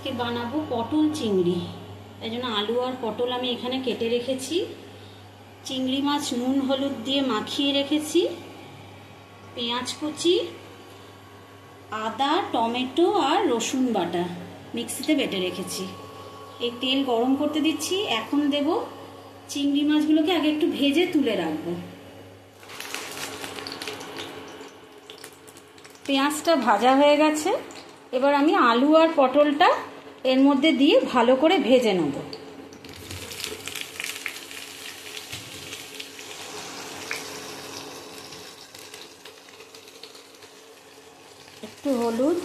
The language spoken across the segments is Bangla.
আজকে বানাবো পটল চিংড়ি। তাই জন্য আলু আর পটল আমি এখানে কেটে রেখেছি। চিংড়ি মাছ নুন হলুদ দিয়ে মাখিয়ে রেখেছি। পেঁয়াজ কুচি, আদা, টমেটো আর রসুন বাটা মিক্সিতে বেটে রেখেছি। এই তেল গরম করতে দিচ্ছি। এখন দেব চিংড়ি মাছগুলোকে আগে একটু ভেজে তুলে রাখবো। পেঁয়াজটা ভাজা হয়ে গেছে। এবার আমি আলু আর পটলটা এর মধ্যে দিয়ে ভালো করে ভেজে নেব। একটু হলুদ,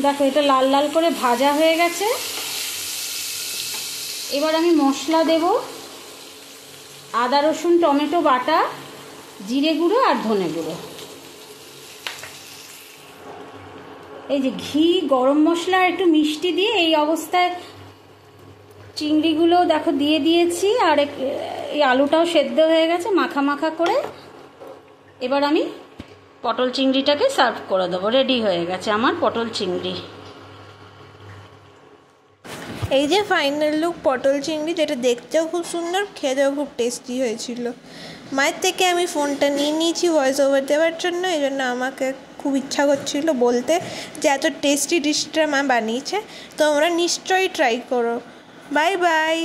দেখো এটা লাল লাল করে ভাজা হয়ে গেছে। এবার আমি মশলা দেব, আদা রসুন টমেটো বাটা, জিরে গুঁড়ো আর ধনে গুঁড়ো। এই যে ঘি, গরম মশলা আর একটু মিষ্টি দিয়ে এই অবস্থায় চিংড়িগুলো দেখো দিয়ে দিয়েছি। আর এই আলুটাও সেদ্ধ হয়ে গেছে মাখা মাখা করে। এবার আমি পটল চিংড়িটাকে সার্ভ করে দেবো। রেডি হয়ে গেছে আমার পটল চিংড়ি। এই যে ফাইনাল লুক পটল চিংড়ি, যেটা দেখতেও খুব সুন্দর, খেতেও খুব টেস্টি হয়েছিল। মায়ের থেকে আমি ফোনটা নিয়ে নিয়েছি ভয়েস ওভার দেওয়ার জন্য। এই জন্য আমাকে খুব ইচ্ছা করছিল বলতে যে এত টেস্টি ডিশটা মা বানিয়েছে। তোমরা নিশ্চয়ই ট্রাই করো। Bye bye.